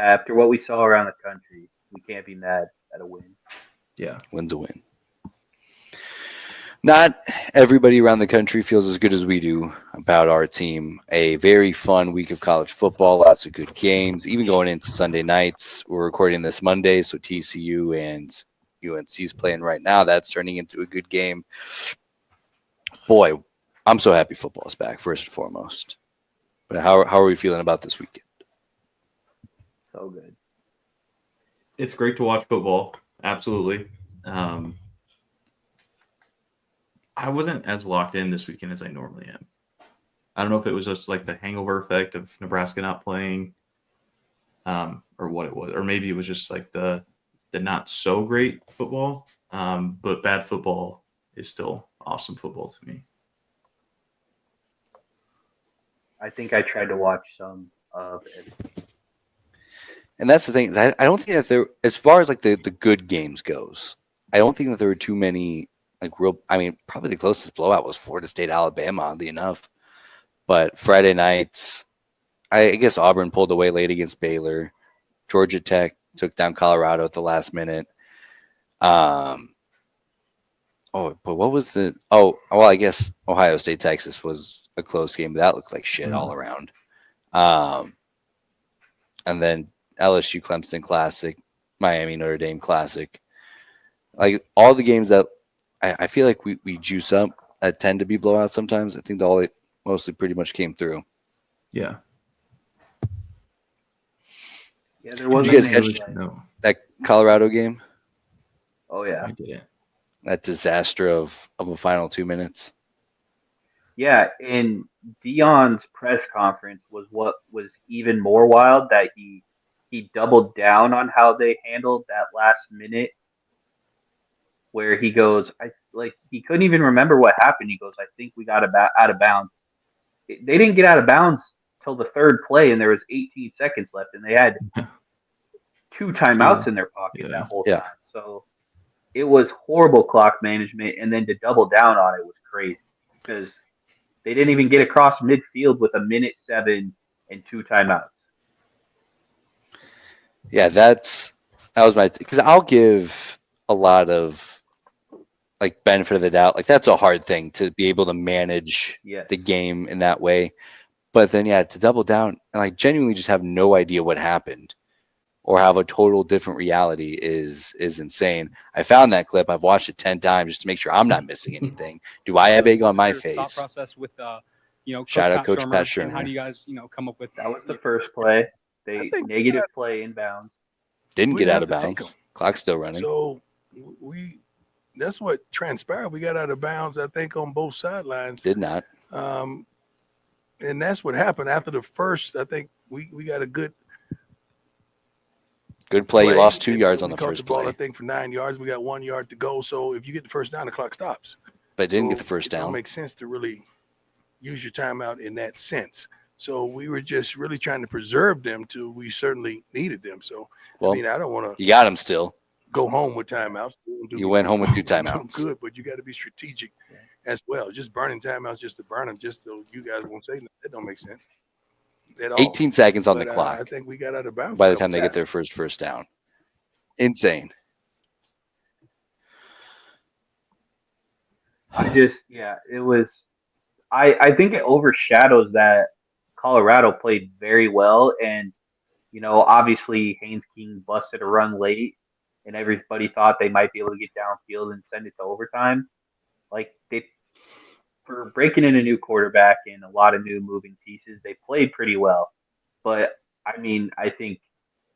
After what we saw around the country, we can't be mad at a win. Yeah. Win's a win. Not everybody around the country feels as good as we do about our team. A very fun week of college football, lots of good games, even going into Sunday nights. We're recording this Monday, so TCU and UNC's playing right now. That's turning into a good game. Boy, I'm so happy football is back, first and foremost. But how are we feeling about this weekend? So good. It's great to watch football. Absolutely. I wasn't as locked in this weekend as I normally am. I don't know if it was just like the hangover effect of Nebraska not playing, or what it was, or maybe it was just like the not so great football. But bad football is still awesome football to me. I think I tried to watch some of everything. And that's the thing. I don't think that there, as far as like the good games goes, I don't think that there were too many like real. I mean, probably the closest blowout was Florida State, Alabama, oddly enough. But Friday nights, I guess Auburn pulled away late against Baylor. Georgia Tech took down Colorado at the last minute. But what was the? Oh, well, I guess Ohio State, Texas was a close game, but that looked like shit all around. And then LSU, Clemson Classic, Miami, Notre Dame Classic. Like all the games that I feel like we juice up that tend to be blowouts sometimes. I think all mostly pretty much came through. Yeah. Yeah, there was. Did you guys catch that Colorado game? Oh yeah, I didn't. That disaster of a final 2 minutes. Yeah, and Dion's press conference was what was even more wild, that he doubled down on how they handled that last minute, where he goes, he couldn't even remember what happened. He goes, I think we got out of bounds. They didn't get out of bounds till the third play, and there was 18 seconds left, and they had 2 timeouts in their pocket that whole time. So it was horrible clock management, and then to double down on it was crazy because they didn't even get across midfield with 1:07 and 2 timeouts. Yeah, that was my, because I'll give a lot of like benefit of the doubt. Like that's a hard thing to be able to manage the game in that way. But then to double down and like genuinely just have no idea what happened or have a total different reality is insane. I found that clip. I've watched it 10 times just to make sure I'm not missing anything. Do I have egg on my face? Thought process with shout out Coach Pat Shermer. And how do you guys come up with that? Was the first play. They negative play inbounds. Didn't get out of bounds. Clock's still running. So that's what transpired. We got out of bounds, I think, on both sidelines. Did not. And that's what happened after the first. I think we got a good play. You lost 2 yards on the first play. I think for 9 yards, we got 1 yard to go. So if you get the first down, the clock stops. But didn't get the first down. It don't make sense to really use your timeout in that sense. So we were just really trying to preserve them till we certainly needed them. So I don't want to. You got them still. Go home with timeouts. You went home with 2 timeouts. Good, but you got to be strategic as well. Just burning timeouts just to burn them, just so you guys won't say nothing. That don't make sense at all. 18 seconds on the clock. I think we got out of bounds by the time they get their first down. Insane. It was. I think it overshadows that Colorado played very well, and obviously Haynes King busted a run late, and everybody thought they might be able to get downfield and send it to overtime. Like for breaking in a new quarterback and a lot of new moving pieces, they played pretty well. But I mean, I think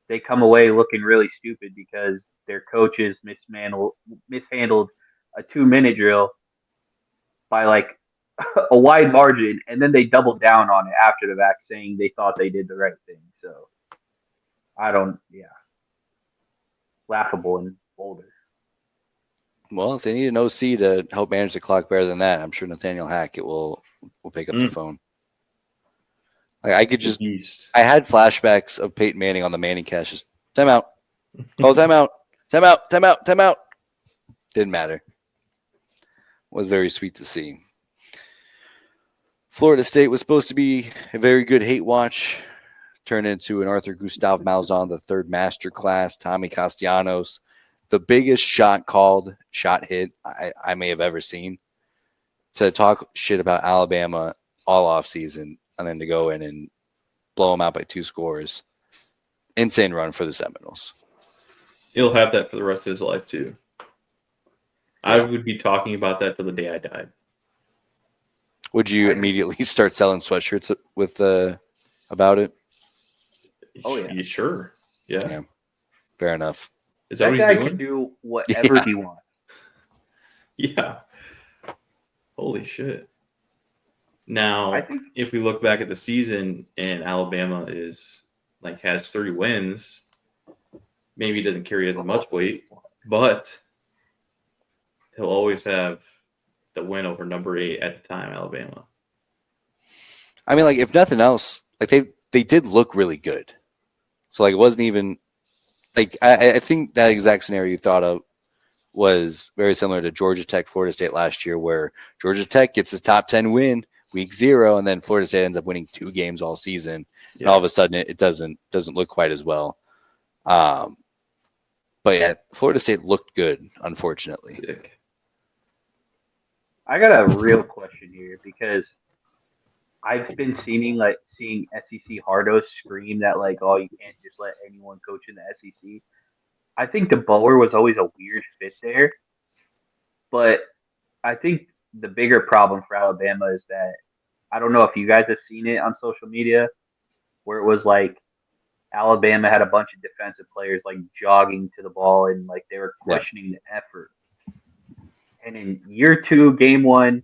they come away looking really stupid because their coaches mishandled a 2-minute drill by like a wide margin, and then they doubled down on it after the fact, saying they thought they did the right thing. So laughable and older. Well, if they need an OC to help manage the clock better than that, I'm sure Nathaniel Hackett will pick up the phone. Like I could just, I had flashbacks of Peyton Manning on the Manning cast. Just timeout, call timeout. Didn't matter. Was very sweet to see. Florida State was supposed to be a very good hate watch turn into an Arthur Gustave Malzahn, the third master class, Tommy Castellanos, the biggest shot hit I may have ever seen. To talk shit about Alabama all off season and then to go in and blow them out by 2 scores. Insane run for the Seminoles. He'll have that for the rest of his life too. Yeah. I would be talking about that till the day I died. Would you immediately start selling sweatshirts with about it? Oh yeah, Sure. Yeah. Fair enough. Is that that what guy he's doing? can do whatever he wants. Yeah. Holy shit. Now, if we look back at the season and Alabama has 30 wins, maybe he doesn't carry as much weight, but he'll always have the win over number 8 at the time, Alabama. I mean, like, if nothing else, like they did look really good. So like it wasn't even like I think that exact scenario you thought of was very similar to Georgia Tech, Florida State last year, where Georgia Tech gets his top 10 win week 0, and then Florida State ends up winning 2 games all season, and all of a sudden it doesn't look quite as well. But yeah, Florida State looked good, unfortunately. I got a real question here because I've been seeing SEC hardos scream that like, oh, you can't just let anyone coach in the SEC. I think DeBoer was always a weird fit there, but I think the bigger problem for Alabama is that I don't know if you guys have seen it on social media, where it was like Alabama had a bunch of defensive players like jogging to the ball and like they were questioning the effort. And in year 2, game 1,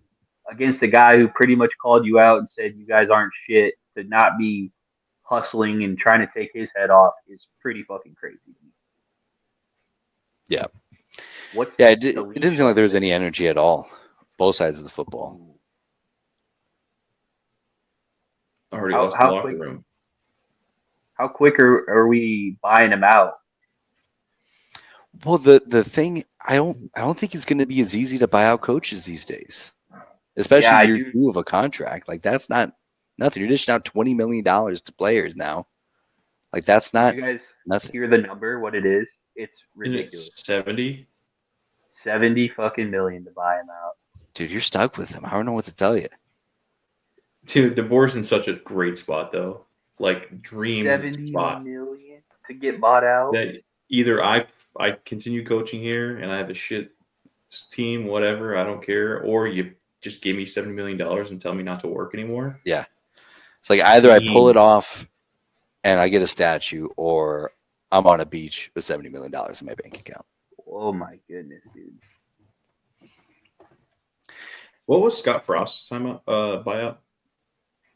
against a guy who pretty much called you out and said you guys aren't shit, to not be hustling and trying to take his head off is pretty fucking crazy to me. Yeah. It didn't seem like there was any energy at all, both sides of the football. Already lost the locker room. How quick are we buying him out? Well, the thing, I don't think it's going to be as easy to buy out coaches these days, especially year 2 of a contract. Like that's not nothing. You're dishing out $20 million to players now. Like that's not. You guys nothing. Hear the number? What it is? It's ridiculous. It's 70. 70 fucking million to buy him out. Dude, you're stuck with him. I don't know what to tell you. Dude, DeBoer's in such a great spot though. Like dream 70 spot. million to get bought out. That either I continue coaching here and I have a shit team, whatever, I don't care, or you just give me $70 million and tell me not to work anymore. Yeah. It's like either I pull it off and I get a statue, or I'm on a beach with $70 million in my bank account. Oh my goodness, dude. What was Scott Frost's buyout?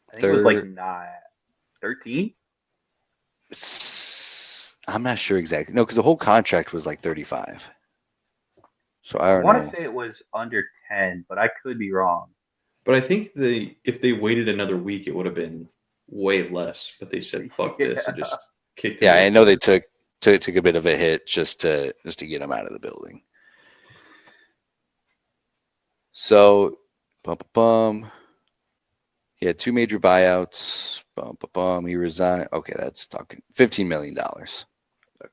I think it was like 13. I'm not sure exactly. No, because the whole contract was like 35. So I want to say it was under 10, but I could be wrong. But I think if they waited another week, it would have been way less. But they said, "Fuck this," and just kicked. Yeah, I know they took a bit of a hit just to get him out of the building. So, he had 2 major buyouts. He resigned. Okay, that's talking $15 million.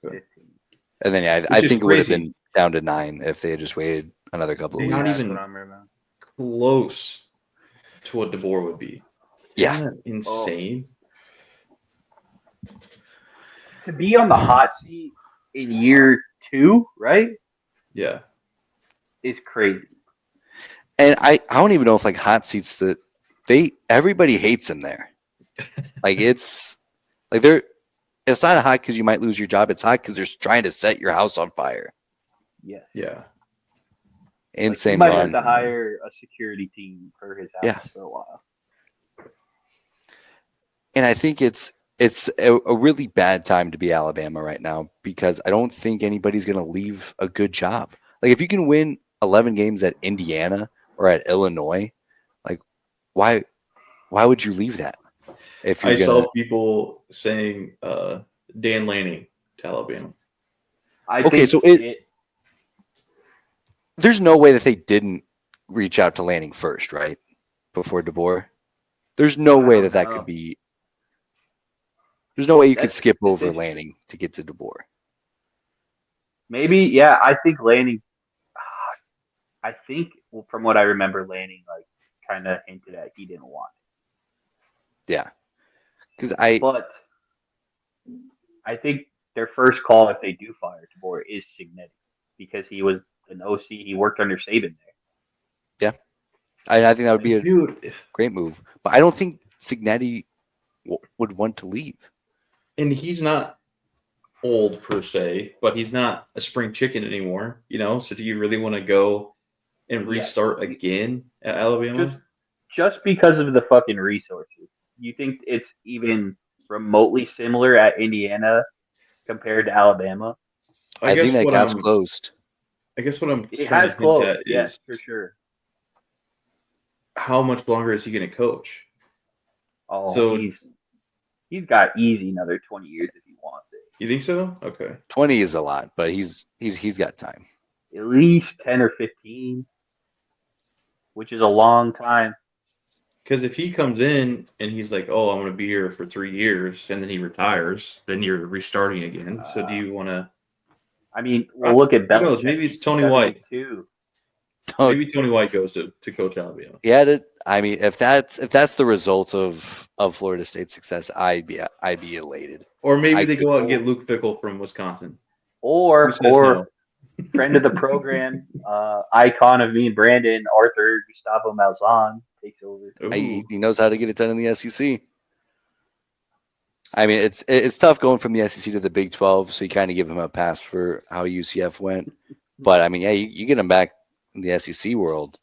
Okay. And then I think it would have been down to 9 if they had just waited another couple of weeks. Not even close to what DeBoer would be. Yeah. Isn't that insane? To be on the hot seat in year 2, right? Yeah. Is crazy. And I don't even know if like hot seats everybody hates him there. Like it's like it's not hot because you might lose your job. It's hot because they're trying to set your house on fire. Yes. Yeah. Insane. Like he might have to hire a security team for his house for a while. And I think it's a really bad time to be Alabama right now because I don't think anybody's going to leave a good job. Like if you can win 11 games at Indiana or at Illinois, like why would you leave that? If I saw people saying Dan Lanning to Alabama. There's no way that they didn't reach out to Lanning first, right? Before DeBoer. There's no way that could be. There's no way you could skip over Lanning to get to DeBoer. Maybe, yeah. I think Lanning. I think from what I remember, Lanning like kind of hinted at he didn't want it. Yeah, But I think their first call, if they do fire DeBoer, is Cignetti because he was an OC. He worked under Saban there. Yeah, I think that would be a great move. But I don't think Cignetti would want to leave. And he's not old per se, but he's not a spring chicken anymore. So do you really want to go and restart again at Alabama? Just because of the fucking resources. You think it's even remotely similar at Indiana compared to Alabama? I think that gap's closed. I guess what I'm it trying has to hint closed. at Yes, is for sure. How much longer is he going to coach? Oh, so he's got easy another 20 years if he wants it. You think so? Okay. 20 is a lot, but he's got time. At least 10 or 15, which is a long time. Because if he comes in and he's like, "Oh, I'm going to be here for 3 years," and then he retires, then you're restarting again. So do you want to? I mean, we'll look at Belichick. Maybe it's Tony White too. Maybe Tony White goes to coach Alabama. Yeah, I mean, if that's the result of Florida State's success, I'd be elated. Or maybe they go out and get Luke Fickell from Wisconsin. Or friend of the program, icon of me and Brandon, Arthur Gustavo Malzahn takes over. He knows how to get it done in the SEC. I mean, it's tough going from the SEC to the Big 12, so you kind of give him a pass for how UCF went. But I mean, yeah, you get him back in the SEC world.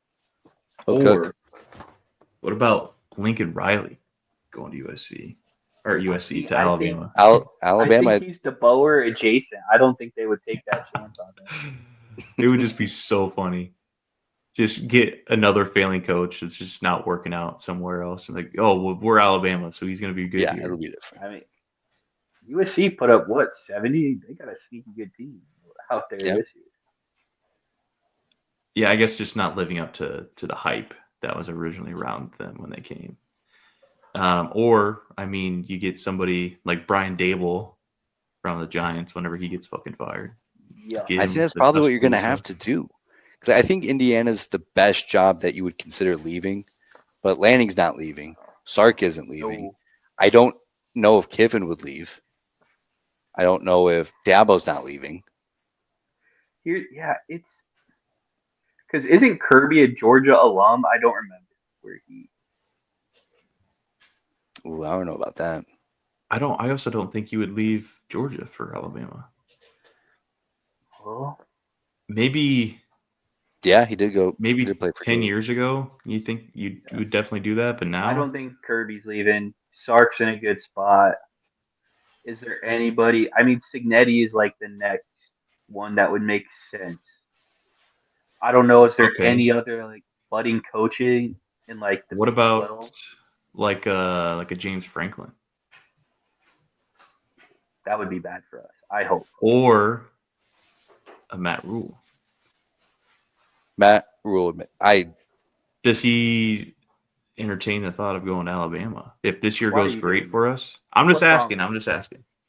Or what about Lincoln Riley going to USC or USC to Alabama? Alabama. I think he's DeBoer adjacent. I don't think they would take that chance on him. It would just be so funny. Just get another failing coach that's just not working out somewhere else. And like, oh, well, we're Alabama, so he's going to be good. Yeah, here. it'll be different. I mean, USC put up 70? They got a sneaky good team out there this year. Yeah, I guess just not living up to the hype that was originally around them when they came. Or, I mean, you get somebody like Brian Dable from the Giants whenever he gets fucking fired. Yeah, I think that's probably what you're going to have to do. Because I think Indiana's the best job that you would consider leaving, but Lanning's not leaving. Sark isn't leaving. No. I don't know if Kiffin would leave. I don't know if Dabo's not leaving. It's because isn't Kirby a Georgia alum? I don't remember where he. Ooh, I don't know about that. I also don't think he would leave Georgia for Alabama. Well, maybe. Yeah, he did go. Maybe did play for 10 years ago, you think you would definitely do that, but now I don't think Kirby's leaving. Sark's in a good spot. Is there anybody? I mean, Cignetti is like the next one that would make sense. I don't know. Is there any other like budding coaching in like the? What about 12? like a James Franklin? That would be bad for us. I hope. Or a Matt Rule. Matt Rule. Does he entertain the thought of going to Alabama if this year goes great for us? I'm just asking.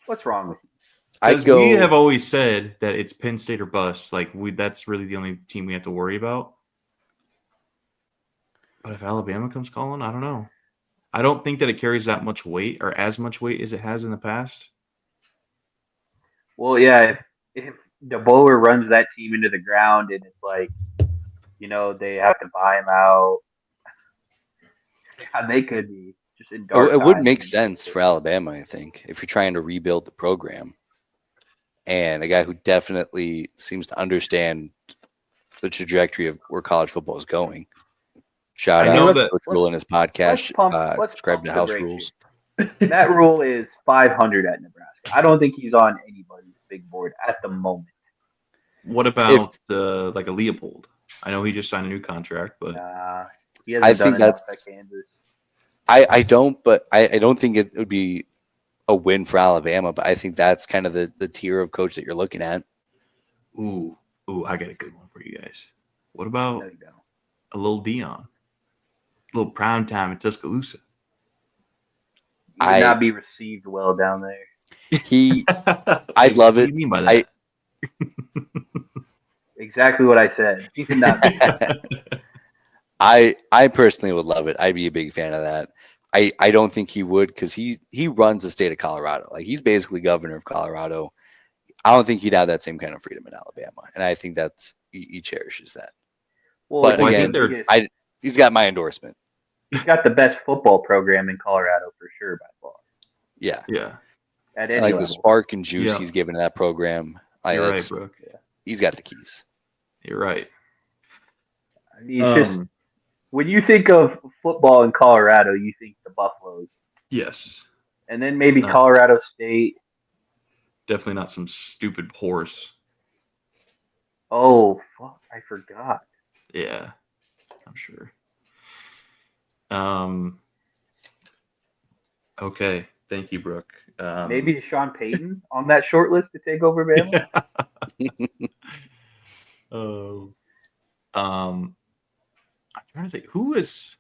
What's wrong with you? Because we have always said that it's Penn State or bust. Like that's really the only team we have to worry about. But if Alabama comes calling, I don't know. I don't think that it carries that much weight or as much weight as it has in the past. Well, yeah, if DeBoer runs that team into the ground and it's like, they have to buy him out, they could be just in dark. It would make sense for Alabama, I think, if you're trying to rebuild the program. And a guy who definitely seems to understand the trajectory of where college football is going. Shout out to Coach Rule in his podcast. Subscribe to House Rules. That Rule is 500 at Nebraska. I don't think he's on anybody's big board at the moment. What about like a Leopold? I know he just signed a new contract, but he hasn't done enough at Kansas. I don't think it would be a win for Alabama, but I think that's kind of the tier of coach that you're looking at. Ooh, I got a good one for you guys. What about a little Dion? A little prime time in Tuscaloosa? He would not be received well down there. I'd love it. What do you mean by that? Exactly what I said. He could not be. I personally would love it. I'd be a big fan of that. I don't think he would because he runs the state of Colorado. Like he's basically governor of Colorado. I don't think he'd have that same kind of freedom in Alabama, and I think that's he cherishes that. Well, but again, he's got my endorsement. He's got the best football program in Colorado for sure by far. Yeah. At any like level. The spark and juice he's given to that program. You're right, Brooke. He's got the keys. You're right. I mean, just when you think of football in Colorado, you think the Buffaloes. Yes. And then maybe Colorado State. Definitely not some stupid horse. Oh, fuck. I forgot. Yeah, I'm sure. Okay. Thank you, Brooke. Maybe Sean Payton on that short list to take over Bama. I'm trying to think who is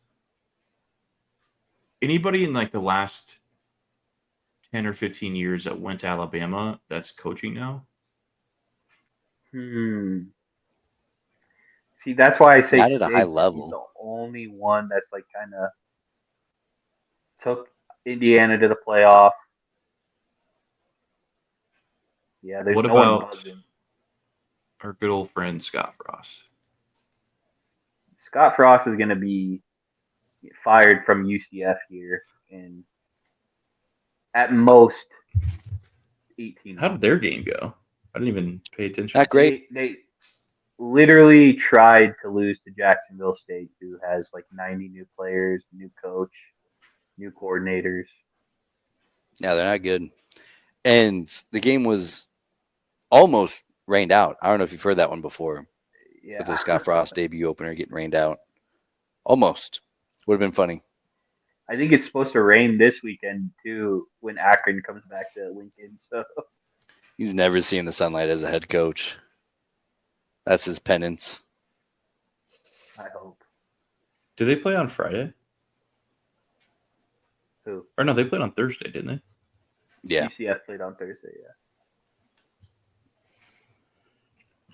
anybody in like the last 10 or 15 years that went to Alabama that's coaching now. See, that's why I say not at a high level. He's the only one that's like kind of took Indiana to the playoff. Yeah, there's what no one about buzzing. Our good old friend Scott Frost? Scott Frost is going to be fired from UCF here in at most 18 months. How did their game go? I didn't even pay attention. Not great. They literally tried to lose to Jacksonville State, who has like 90 new players, new coach, new coordinators. Yeah, they're not good. And the game was almost rained out. I don't know if you've heard that one before. Yeah. With the Scott Frost debut opener getting rained out. Almost. Would have been funny. I think it's supposed to rain this weekend too when Akron comes back to Lincoln. So he's never seen the sunlight as a head coach. That's his penance. I hope. Did they play on Friday? Who? Or no, they played on Thursday, didn't they? Yeah. UCF played on Thursday,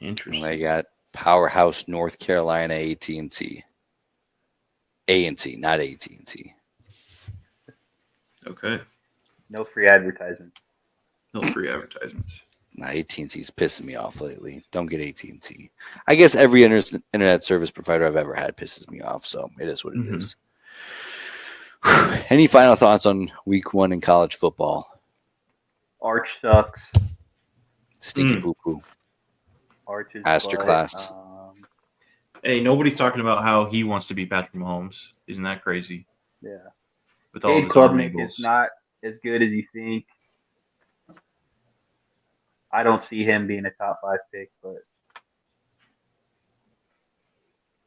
yeah. Interesting. And they got powerhouse North Carolina AT&T. A&T, not AT&T. Okay. No free advertisement. No free advertisements. Nah, AT&T's pissing me off lately. Don't get AT&T. I guess every internet service provider I've ever had pisses me off, so it is what it is. Any final thoughts on week 1 in college football? Arch sucks. Stinky poo-poo. Arch is Masterclass. Hey, nobody's talking about how he wants to be Patrick Mahomes. Isn't that crazy? Yeah. With all Cade his arm Klubnik angles. is not as good as you think. I don't see him being a top 5 pick, but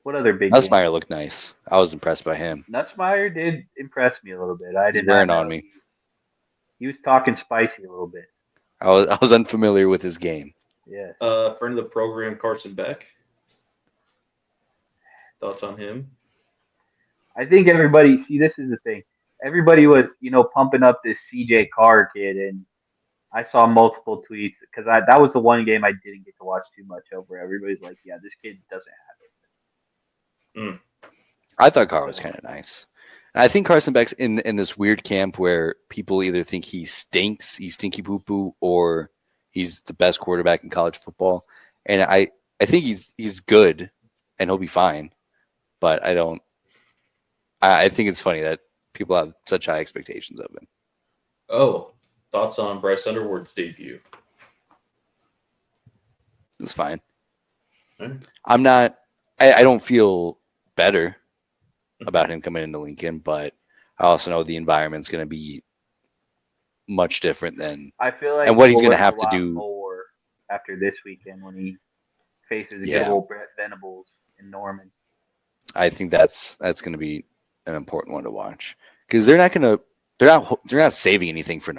what other big Nussmeier looked nice. I was impressed by him. Nussmeier did impress me a little bit. I did He's wearing not know. on me. He was talking spicy a little bit. I was unfamiliar with his game. Yeah. Friend of the program, Carson Beck. Thoughts on him? I think everybody, see, this is the thing. Everybody was, pumping up this CJ Carr kid, and I saw multiple tweets because that was the one game I didn't get to watch too much of where everybody's like, yeah, this kid doesn't have it. I thought Carr was kind of nice. And I think Carson Beck's in this weird camp where people either think he stinks, he's stinky poo-poo, or he's the best quarterback in college football. And I think he's good and he'll be fine. But I think it's funny that people have such high expectations of him. Oh, thoughts on Bryce Underwood's debut? It's fine. Okay. I don't feel better about him coming into Lincoln, but I also know the environment's going to be much different than I feel like and what he's going going to have to do more after this weekend when he faces Yeah. good old Brett Venables in Norman. I think that's going to be an important one to watch because they're not saving anything for